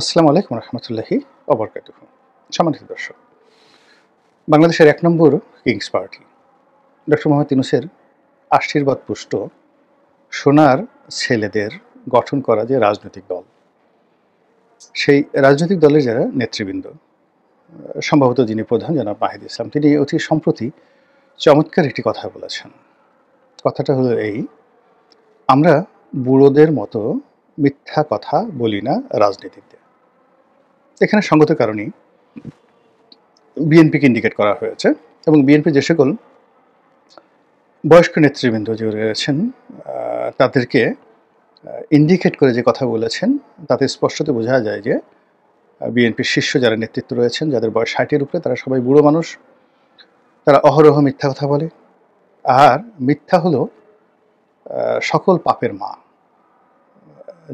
আসসালামু আলাইকুম রহমতুল্লাহি ওবরকাতুহু। সম্মানিত দর্শক, বাংলাদেশের ১ নম্বর কিংস পার্টি ডক্টর মোহাম্মদ ইউনূসের আশীর্বাদ পুষ্ট সোনার ছেলেদের গঠন করা যে রাজনৈতিক দল, সেই রাজনৈতিক দলের যারা নেতৃবৃন্দ, সম্ভবত যিনি প্রধান জনাব মাহিদী ইসলাম, তিনি অতি সম্প্রতি চমৎকার একটি কথা বলেছেন। কথাটা হলো এই: আমরা বুড়োদের মতো মিথ্যা কথা বলি না রাজনীতিতে। এখানে সঙ্গত কারণেই বিএনপিকে ইন্ডিকেট করা হয়েছে এবং বিএনপি যে সকল বয়স্ক নেতৃবৃন্দ যে রয়েছেন তাদেরকে ইন্ডিকেট করে যে কথা বলেছেন, তাতে স্পষ্টত বোঝা যায় যে বিএনপির শীর্ষ যারা নেতৃত্ব রয়েছেন, যাদের বয়স ৬০-এর উপরে, তারা সবাই বুড়ো মানুষ। তারা অহরহ মিথ্যা কথা বলে, আর মিথ্যা হলো সকল পাপের মা।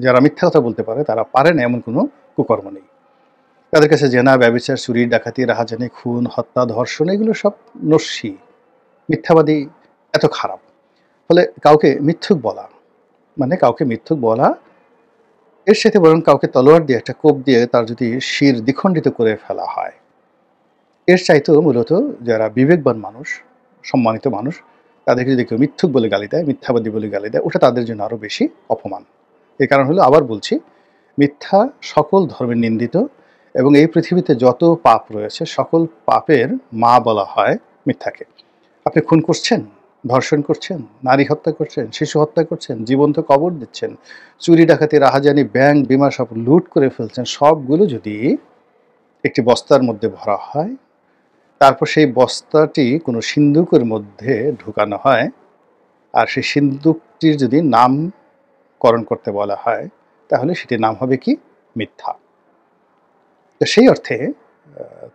যারা মিথ্যা কথা বলতে পারে, তারা পারে না এমন কোনো কুকর্ম নেই। তাদের কাছে জেনা, ব্যভিচার, চুরি, ডাকাতি, রাহাজানি, খুন, হত্যা, ধর্ষণ এগুলো সব নস্যি। মিথ্যাবাদী এত খারাপ। ফলে কাউকে মিথ্যুক বলা মানে কাউকে মিথ্যুক বলা, এর সাথে বরং কাউকে তলোয়ার দিয়ে, একটা কোপ দিয়ে তার যদি শির দ্বিখণ্ডিত করে ফেলা হয়, এর চাইতেও মূলত যারা বিবেকবান মানুষ, সম্মানিত মানুষ, তাদেরকে যদি কেউ মিথ্যুক বলে গালি দেয়, মিথ্যাবাদী বলে গালি দেয়, ওটা তাদের জন্য আরও বেশি অপমান। এই কারণ হলো, আবার বলছি, মিথ্যা সকল ধর্মের নিন্দিত এবং এই পৃথিবীতে যত পাপ রয়েছে সকল পাপের মা বলা হয় মিথ্যাকে। আপনি খুন করছেন, ধর্ষণ করছেন, নারী হত্যা করছেন, শিশু হত্যা করছেন, জীবন্ত কবর দিচ্ছেন, চুরি, ডাকাতি, রাহাজানি, ব্যাংক, বিমা সব লুট করে ফেলছেন, সবগুলো যদি একটি বস্তার মধ্যে ভরা হয়, তারপর সেই বস্তাটি কোনো সিন্দুকের মধ্যে ঢুকানো হয়, আর সেই সিন্দুকটির যদি নামকরণ করতে বলা হয়, তাহলে সেটির নাম হবে কি? মিথ্যা। তো সেই অর্থে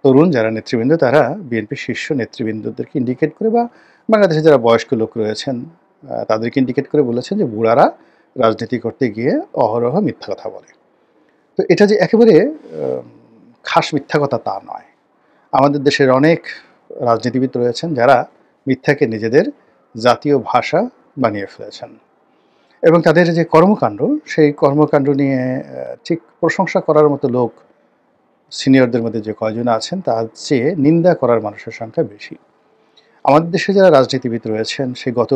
তরুণ যারা নেতৃবৃন্দ, তারা বিএনপির শীর্ষ নেতৃবৃন্দদেরকে ইন্ডিকেট করে, বা বাংলাদেশে যারা বয়স্ক লোক রয়েছেন তাদেরকে ইন্ডিকেট করে বলেছেন যে বুড়ারা রাজনীতি করতে গিয়ে অহরহ মিথ্যা কথা বলে। তো এটা যে একেবারে খাস মিথ্যা কথা তা নয়। আমাদের দেশের অনেক রাজনীতিবিদ রয়েছেন যারা মিথ্যাকে নিজেদের জাতীয় ভাষা বানিয়ে ফেলেছেন, এবং তাদের যে কর্মকাণ্ড, সেই কর্মকাণ্ড নিয়ে ঠিক প্রশংসা করার মতো লোক সিনিয়রদের মধ্যে যে কয়জন আছেন, তার চেয়ে নিন্দা করার মানুষের সংখ্যা বেশি। আমাদের দেশে যারা রাজনীতিবিদ রয়েছেন, সেই গত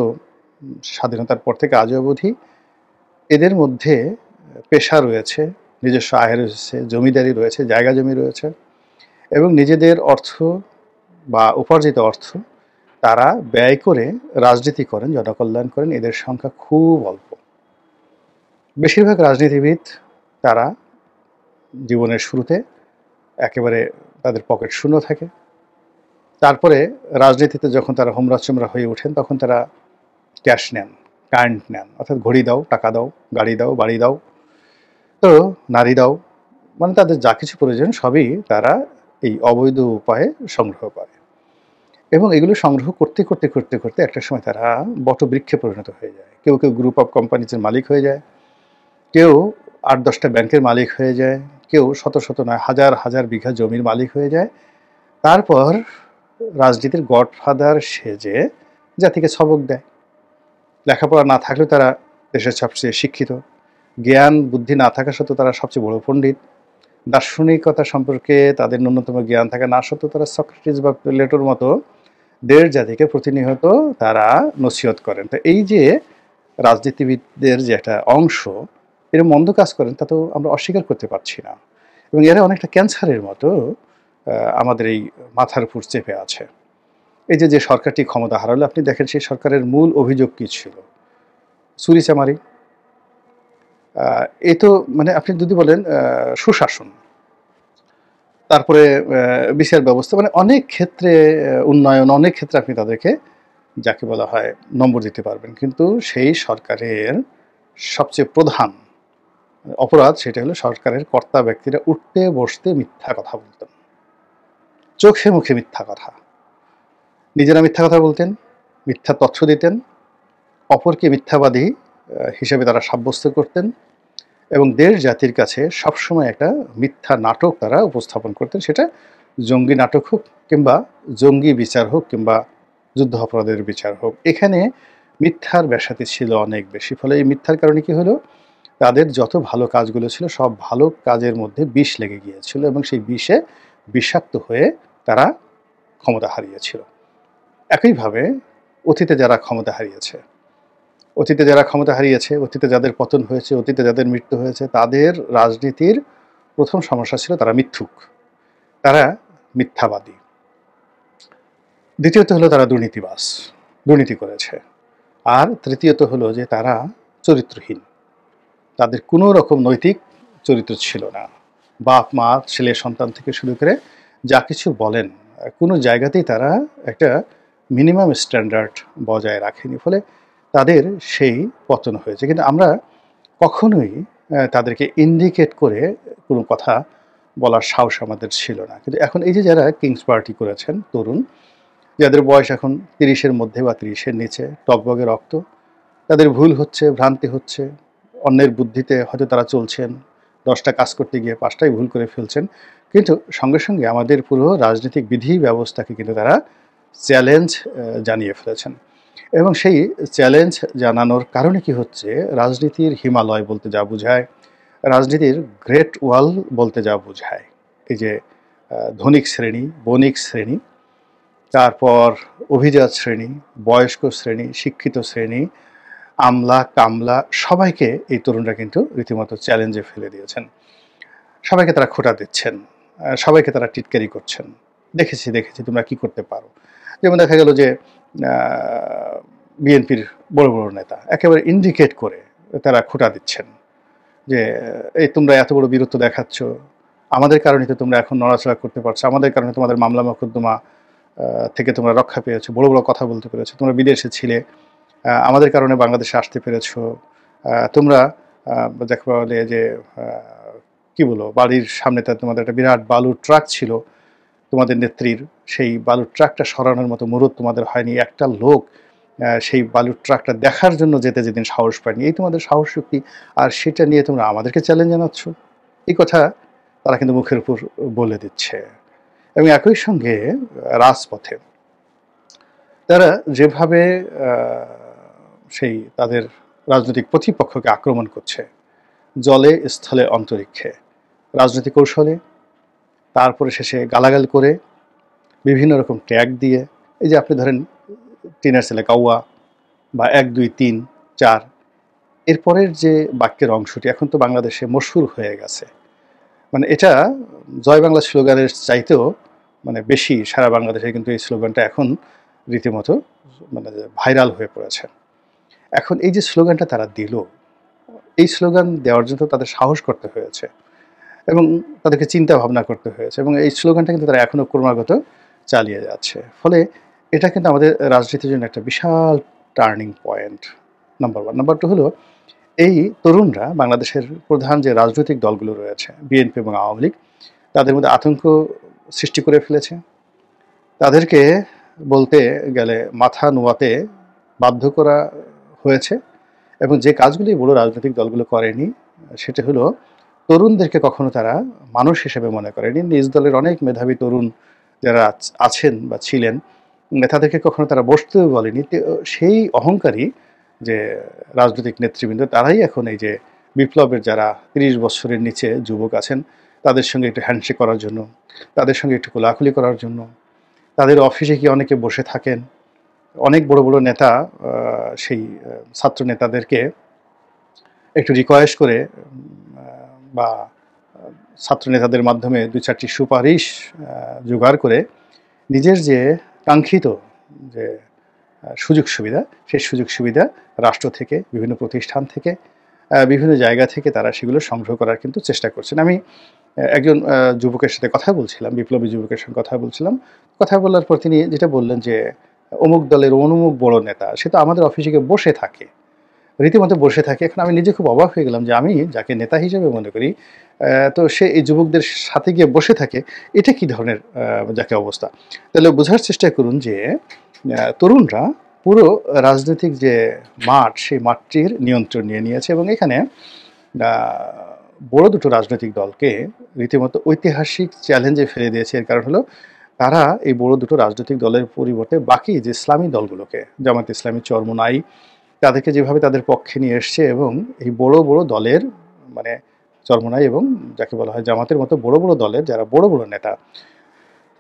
স্বাধীনতার পর থেকে আজ অবধি এদের মধ্যে পেশা রয়েছে, নিজস্ব আয় রয়েছে, জমিদারি রয়েছে, জায়গা জমি রয়েছে, এবং নিজেদের অর্থ বা উপার্জিত অর্থ তারা ব্যয় করে রাজনীতি করেন, জনকল্যাণ করেন, এদের সংখ্যা খুব অল্প। বেশিরভাগ রাজনীতিবিদ তারা জীবনের শুরুতে একেবারে তাদের পকেট শূন্য থাকে, তারপরে রাজনীতিতে যখন তারা হোমরা-চোমরা হয়ে ওঠেন, তখন তারা ক্যাশ নেন, কারেন্ট নেন, অর্থাৎ ঘড়ি দাও, টাকা দাও, গাড়ি দাও, বাড়ি দাও, তো নারী দাও, মানে তাদের যা কিছু প্রয়োজন সবই তারা এই অবৈধ উপায়ে সংগ্রহ করে, এবং এগুলো সংগ্রহ করতে করতে করতে করতে একটা সময় তারা বটবৃক্ষে পরিণত হয়ে যায়। কেউ কেউ গ্রুপ অফ কোম্পানিজের মালিক হয়ে যায়, কেউ ৮-১০টা ব্যাংকের মালিক হয়ে যায়, কেউ শত শত নয় হাজার হাজার বিঘা জমির মালিক হয়ে যায়। তারপর রাজনীতির গডফাদার সেজে জাতিকে সবক দেয়। লেখাপড়া না থাকলেও তারা দেশের সবচেয়ে শিক্ষিত, জ্ঞান বুদ্ধি না থাকা সত্ত্বেও তারা সবচেয়ে বড় পণ্ডিত, দার্শনিকতা সম্পর্কে তাদের ন্যূনতম জ্ঞান থাকা না সত্ত্বেও তারা সক্রেটিস বা প্লেটোর মতো দেশ জাতিকে প্রতিনিয়ত তারা নসিহত করেন। তো এই যে রাজনীতিবিদদের যে একটা অংশ এরা মন্দ কাজ করেন, তা তো আমরা অস্বীকার করতে পারছি না, এবং এরা অনেকটা ক্যান্সারের মতো আমাদের এই মাথার উপর চেপে আছে। এই যে সরকারটি ক্ষমতা হারালো, আপনি দেখেন সেই সরকারের মূল অভিযোগ কী ছিল? চুরিচামারি। এ তো মানে আপনি যদি বলেন সুশাসন, তারপরে বিচার ব্যবস্থা, মানে অনেক ক্ষেত্রে উন্নয়ন, অনেক ক্ষেত্রে আপনি তাদেরকে যাকে বলা হয় নম্বর দিতে পারবেন। কিন্তু সেই সরকারের সবচেয়ে প্রধান অপরাধ সেটা হলো সরকারের কর্তা ব্যক্তিরা উঠতে বসতে মিথ্যা কথা বলতেন, চোখে মুখে মিথ্যা কথা, নিজেরা মিথ্যা কথা বলতেন, মিথ্যা তথ্য দিতেন, অপরকে মিথ্যাবাদী হিসেবে তারা সাব্যস্ত করতেন, এবং দেশ জাতির কাছে সবসময় একটা মিথ্যা নাটক তারা উপস্থাপন করতেন। সেটা জঙ্গি নাটক হোক, কিংবা জঙ্গি বিচার হোক, কিংবা যুদ্ধ অপরাধের বিচার হোক, এখানে মিথ্যার ব্যাসাতি ছিল অনেক বেশি। ফলে এই মিথ্যার কারণে কি হলো? তাদের যত ভালো কাজগুলো ছিল সব ভালো কাজের মধ্যে বিষ লেগে গিয়েছিল এবং সেই বিষে বিষাক্ত হয়ে তারা ক্ষমতা হারিয়েছিল। একইভাবে অতীতে যারা ক্ষমতা হারিয়েছে, অতীতে যাদের পতন হয়েছে, অতীতে যাদের মৃত্যু হয়েছে, তাদের রাজনীতির প্রথম সমস্যা ছিল তারা মিথ্যুক, তারা মিথ্যাবাদী। দ্বিতীয়ত হলো তারা দুর্নীতি করেছে। আর তৃতীয়ত হলো যে তারা চরিত্রহীন, তাদের কোনো রকম নৈতিক চরিত্র ছিল না। বাপ মা ছেলে সন্তান থেকে শুরু করে যা কিছু বলেন কোনো জায়গাতেই তারা একটা মিনিমাম স্ট্যান্ডার্ড বজায় রাখেনি, ফলে তাদের সেই পতন হয়েছে। কিন্তু আমরা কখনোই তাদেরকে ইন্ডিকেট করে কোনো কথা বলার সাহস আমাদের ছিল না। কিন্তু এখন এই যে যারা কিংস পার্টি করেছেন, তরুণ যাদের বয়স এখন 30-এর মধ্যে বা 30-এর নিচে, টগবগে রক্ত, তাদের ভুল হচ্ছে, ভ্রান্তি হচ্ছে, অন্যের বুদ্ধিতে হয়তো তারা চলছেন, 10টা কাজ করতে গিয়ে 5টাই ভুল করে ফেলছেন, কিন্তু সঙ্গে সঙ্গে আমাদের পুরো রাজনৈতিক বিধি ব্যবস্থাকে কিন্তু তারা চ্যালেঞ্জ জানিয়ে ফেলেছেন। এবং সেই চ্যালেঞ্জ জানানোর কারণে কি হচ্ছে, রাজনীতির হিমালয় বলতে যা বোঝায়, রাজনীতির গ্রেট ওয়াল বলতে যা বোঝায়, এই যে ধনিক শ্রেণী, বণিক শ্রেণী, তারপর অভিজাত শ্রেণী, বয়স্ক শ্রেণী, শিক্ষিত শ্রেণী, আমলা কামলা, সবাইকে এই তরুণরা কিন্তু রীতিমতো চ্যালেঞ্জে ফেলে দিয়েছেন। সবাইকে তারা খোঁটা দিচ্ছেন, সবাইকে তারা টিটকারি করছেন, দেখেছি তোমরা কি করতে পারো। যেমন দেখা গেল যে বিএনপির বড় বড় নেতা একেবারে ইন্ডিকেট করে তারা খোঁটা দিচ্ছেন যে এই তোমরা এত বড় বীরত্ব দেখাচ্ছ, আমাদের কারণে তো তোমরা এখন নড়াচড়া করতে পারছো, আমাদের কারণে তোমাদের মামলা মোকদ্দমা থেকে তোমরা রক্ষা পেয়েছো, বড় বড় কথা বলতে পেরেছো, তোমরা বিদেশে ছিলে, আমাদের কারণে বাংলাদেশে আসতে পেরেছো, তোমরা দেখা বলে যে কি বলবো, বাড়ির সামনে তোমাদের একটা বিরাট বালুর ট্রাক ছিল তোমাদের নেত্রীর, সেই বালুর ট্রাকটা সরানোর মতো মুরুদ তোমাদের হয়নি, একটা লোক সেই বালুর ট্রাকটা দেখার জন্য যেতে যেদিন সাহস পায়নি, এই তোমাদের সাহস শক্তি, আর সেটা নিয়ে তোমরা আমাদেরকে চ্যালেঞ্জ জানাচ্ছ। এই কথা তারা কিন্তু মুখের উপর বলে দিচ্ছে। এবং একই সঙ্গে রাজপথে তারা যেভাবে সেই তাদের রাজনৈতিক প্রতিপক্ষকে আক্রমণ করছে, জলে স্থলে অন্তরিক্ষে, রাজনৈতিক কৌশলে, তারপরে শেষে গালাগাল করে, বিভিন্ন রকম ট্যাগ দিয়ে, এই যে আপনি ধরেন টিনের ছেলে কাউয়া বা 1 2 3 4, এরপরের যে বাক্যের অংশটি এখন তো বাংলাদেশে মশহুর হয়ে গেছে, মানে এটা জয় বাংলা স্লোগানের চাইতেও মানে বেশি সারা বাংলাদেশে কিন্তু এই স্লোগানটা এখন রীতিমতো মানে ভাইরাল হয়ে পড়েছে। এখন এই যে স্লোগানটা তারা দিল, এই স্লোগান দেওয়ার জন্য তাদের সাহস করতে হয়েছে এবং তাদেরকে চিন্তা ভাবনা করতে হয়েছে, এবং এই স্লোগানটা কিন্তু তারা এখনও ক্রমাগত চালিয়ে যাচ্ছে। ফলে এটা কিন্তু আমাদের রাজনীতির জন্য একটা বিশাল টার্নিং পয়েন্ট, নাম্বার 1। নাম্বার 2 হলো এই তরুণরা বাংলাদেশের প্রধান যে রাজনৈতিক দলগুলো রয়েছে, বিএনপি এবং আওয়ামী লীগ, তাদের মধ্যে আতঙ্ক সৃষ্টি করে ফেলেছে। তাদেরকে বলতে গেলে মাথা নোয়াতে বাধ্য করা হয়েছে, এবং যে কাজগুলি বড় রাজনৈতিক দলগুলো করেনি সেটা হলো তরুণদেরকে কখনো তারা মানুষ হিসেবে মনে করেনি। নিজ দলের অনেক মেধাবী তরুণ যারা আছেন বা ছিলেন, তাদেরকে কখনো তারা বসতেও বলেনি। সেই অহংকারী যে রাজনৈতিক নেতৃবৃন্দ, তারাই এখন এই যে বিপ্লবের যারা 30 বছরের নিচে যুবক আছেন, তাদের সঙ্গে একটু হ্যান্ডশেক করার জন্য, তাদের সঙ্গে একটু কোলাকুলি করার জন্য, তাদের অফিসে গিয়ে অনেকে বসে থাকেন। অনেক বড় বড় নেতা সেই ছাত্র নেতাদেরকে একটু রিকোয়েস্ট করে বা ছাত্র নেতাদের মাধ্যমে 2-4টি সুপারিশ জোগাড় করে নিজের যে কাঙ্ক্ষিত যে সুযোগ সুবিধা, সেই সুযোগ সুবিধা রাষ্ট্র থেকে, বিভিন্ন প্রতিষ্ঠান থেকে, বিভিন্ন জায়গা থেকে তারা সেগুলো সংগ্রহ করার কিন্তু চেষ্টা করছেন। আমি একজন যুবকের সাথে কথা বলছিলাম, বিপ্লবী যুবকের সঙ্গে কথা বলছিলাম। কথা বলার পর তিনি যেটা বললেন যে অমুক দলের অমুক বড় নেতা, সে তো আমাদের অফিসে গিয়ে বসে থাকে, রীতিমতো বসে থাকে। এখন আমি নিজে খুব অবাক হয়ে গেলাম যে আমি যাকে নেতা হিসেবে মনে করি, তো সে এই যুবকদের সাথে গিয়ে বসে থাকে, এটা কি ধরনের যাকে অবস্থা। তাহলে বোঝার চেষ্টা করুন যে তরুণরা পুরো রাজনৈতিক যে মাঠ, সেই মাঠটির নিয়ন্ত্রণ নিয়ে নিয়েছে, এবং এখানে বড় দুটো রাজনৈতিক দলকে রীতিমতো ঐতিহাসিক চ্যালেঞ্জে ফেলে দিয়েছে। এর কারণ হলো তারা এই বড় দুটো রাজনৈতিক দলের পরিবর্তে বাকি যে ইসলামী দলগুলোকে, জামায়াত ইসলামী, চরমোনাই, তাদেরকে যেভাবে তাদের পক্ষে নিয়ে এসছে এবং এই বড় বড় দলের মানে চরমোনাই এবং যাকে বলা হয় জামাতের মতো বড় বড় দলের যারা বড় বড় নেতা,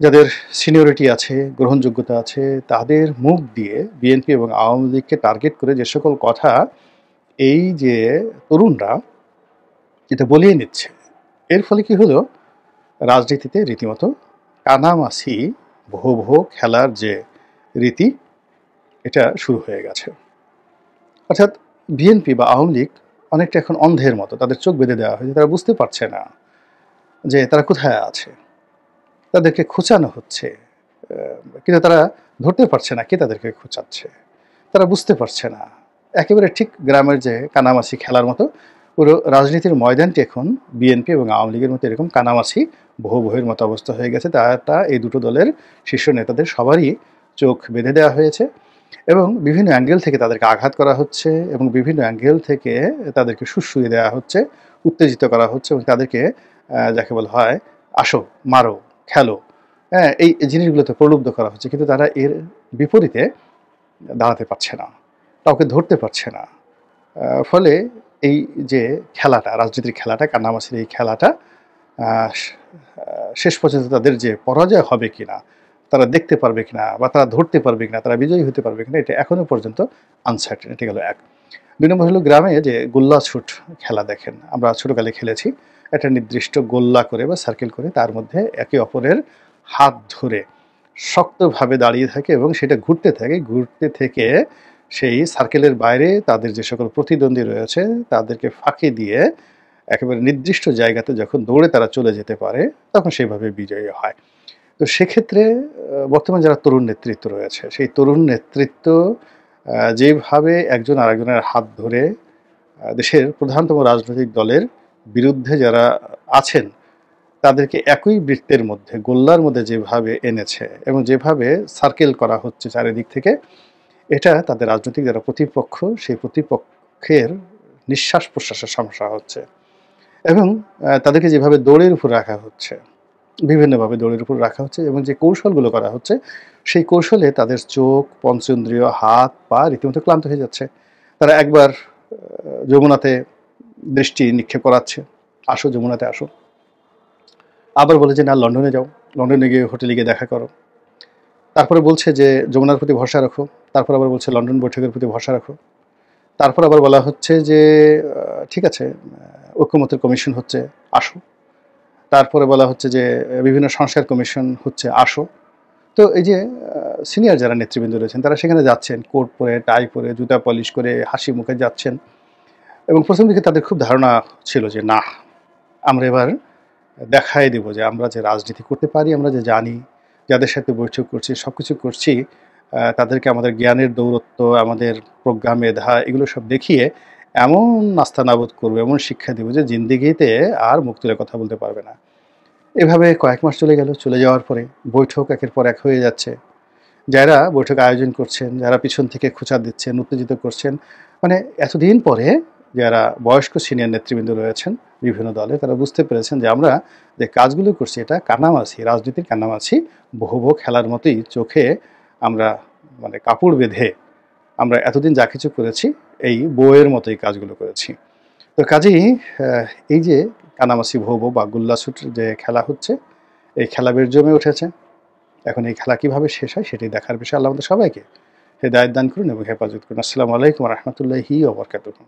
যাদের সিনিয়রিটি আছে, গ্রহণযোগ্যতা আছে, তাদের মুখ দিয়ে বিএনপি এবং আওয়ামী লীগকে টার্গেট করে যে সকল কথা এই যে তরুণরা এটা বলিয়ে নিচ্ছে, এর ফলে কি হলো, রাজনীতিতে রীতিমতো কানামাছি ভো ভো খেলার যে রীতি, এটা শুরু হয়ে গেছে। অর্থাৎ বিএনপি বা আওয়ামী লীগ অনেকটা এখন অন্ধের মতো, তাদের চোখ বেঁধে দেওয়া হয়েছে, তারা বুঝতে পারছে না যে তারা কোথায় আছে, তাদেরকে খোঁচানো হচ্ছে, কিন্তু তারা ধরতে পারছে না কে তাদেরকে খোঁচাচ্ছে, তারা বুঝতে পারছে না। একেবারে ঠিক গ্রামের যে কানামাছি খেলার মতো পুরো রাজনীতির ময়দানটি এখন বিএনপি এবং আওয়ামী লীগের মতো এরকম কানামাছি ভোহের মতো অবস্থা হয়ে গেছে। তা এই দুটো দলের শীর্ষ নেতাদের সবারই চোখ বেঁধে দেওয়া হয়েছে এবং বিভিন্ন অ্যাঙ্গেল থেকে তাদেরকে আঘাত করা হচ্ছে এবং বিভিন্ন অ্যাঙ্গেল থেকে তাদেরকে সুসুইয়ে দেওয়া হচ্ছে, উত্তেজিত করা হচ্ছে এবং তাদেরকে যাকে বলা হয় আসো, মারো, খেলো, হ্যাঁ, এই জিনিসগুলোতে প্রলুব্ধ করা হচ্ছে। কিন্তু তারা এর বিপরীতে দাঁড়াতে পারছে না, কাউকে ধরতে পারছে না। ফলে এই যে খেলাটা, রাজনীতির খেলাটা, কানামাছির এই খেলাটা শেষ পর্যন্ত তাদের যে পরাজয় হবে কিনা, তারা দেখতে পারবে কিনা বা তারা ধরতে পারবে কিনা, তারা বিজয়ী হতে পারবে কিনা, এটা এখনো পর্যন্ত আনসার্টেন। এটা গেল এক। ২ নম্বর হলো গ্রামে যে গোল্লা ছুট খেলা দেখেন, আমরা ছোটকালে খেলেছি। একটা নির্দিষ্ট গোল্লা করে বা সার্কেল করে তার মধ্যে একে অপরের হাত ধরে শক্তভাবে দাঁড়িয়ে থাকে এবং সেটা ঘুরতে থেকে সেই সার্কেলের বাইরে তাদের যে সকল প্রতিদ্বন্দ্বী রয়েছে তাদেরকে ফাঁকি দিয়ে একেবারে নির্দিষ্ট জায়গাতে যখন দৌড়ে তারা চলে যেতে পারে তখন সেভাবে বিজয়ী হয়। তো সেক্ষেত্রে বর্তমান যারা তরুণ নেতৃত্ব রয়েছে, সেই তরুণ নেতৃত্ব যেভাবে একজন আরেকজনের হাত ধরে দেশের প্রধানতম রাজনৈতিক দলের বিরুদ্ধে যারা আছেন তাদেরকে একই বৃত্তের মধ্যে, গোল্লার মধ্যে যেভাবে এনেছে এবং যেভাবে সার্কেল করা হচ্ছে চারিদিক থেকে, এটা তাদের রাজনৈতিক যারা প্রতিপক্ষ, সেই প্রতিপক্ষের নিঃশ্বাস প্রশ্বাসের সমস্যা হচ্ছে এবং তাদেরকে যেভাবে দৌড়ের উপর রাখা হচ্ছে, বিভিন্নভাবে দৌড়ের উপর রাখা হচ্ছে এবং যে কৌশলগুলো করা হচ্ছে, সেই কৌশলে তাদের চোখ, পঞ্চেন্দ্রিয়, হাত, পা রীতিমতো ক্লান্ত হয়ে যাচ্ছে। তারা একবার যমুনাতে দৃষ্টি নিক্ষেপ করাচ্ছে, আসো যমুনাতে আসো। আবার বলে যে না, লন্ডনে যাও, লন্ডনে গিয়ে হোটেলে গিয়ে দেখা করো। তারপরে বলছে যে যমুনার প্রতি ভরসা রাখো, তারপর আবার বলছে লন্ডন বৈঠকের প্রতি ভরসা রাখো। তারপর আবার বলা হচ্ছে যে ঠিক আছে, ঐক্যমত্যের কমিশন হচ্ছে, আসো। তারপরে বলা হচ্ছে যে বিভিন্ন সংস্কার কমিশন হচ্ছে, আসো। তো এই যে সিনিয়র যারা নেতৃবৃন্দ রয়েছেন তারা সেখানে যাচ্ছেন কোট পরে, টাই পরে, জুতা পলিশ করে, হাসি মুখে যাচ্ছেন এবং প্রথম দিকে তাদের খুব ধারণা ছিল যে না, আমরা এবার দেখাই দেব যে আমরা যে রাজনীতি করতে পারি, আমরা যে জানি, যাদের সাথে বৈঠক করছি, সব কিছু করছি, তাদেরকে আমাদের জ্ঞানের দৌরত্ব, আমাদের প্রজ্ঞা, মেধা এগুলো সব দেখিয়ে এমন নাস্তানাবুদ করবো, এমন শিক্ষা দেবো যে জিন্দেগিতে আর মুখ তুলে কথা বলতে পারবে না। এভাবে কয়েক মাস চলে গেল। চলে যাওয়ার পরে বৈঠক একের পর এক হয়ে যাচ্ছে। যারা বৈঠক আয়োজন করছেন, যারা পিছন থেকে খোঁচা দিচ্ছেন, উত্তেজিত করছেন, মানে এতদিন পরে যারা বয়স্ক সিনিয়র নেতৃবৃন্দ রয়েছেন বিভিন্ন দলে, তারা বুঝতে পেরেছেন যে আমরা যে কাজগুলো করছি এটা কানামাছি, রাজনীতির কানামাছি, বহু খেলার মতোই চোখে আমরা মানে কাপড় বেঁধে আমরা এতদিন যা কিছু করেছি এই বউয়ের মতোই কাজগুলো করেছি। তো কাজেই এই যে কানামাছি ভৌ বা গুল্লাছুট যে খেলা হচ্ছে, এই খেলা বেশ জমে উঠেছে। এখন এই খেলা কীভাবে শেষ হয় সেটি দেখার বিষয়ে আল্লাহ আমাদের সবাইকে হেদায়েত দান করুন এবং হেফাজত করুন। আসসালামু আলাইকুম ওয়া রাহমাতুল্লাহি ওয়া বারাকাতুহু।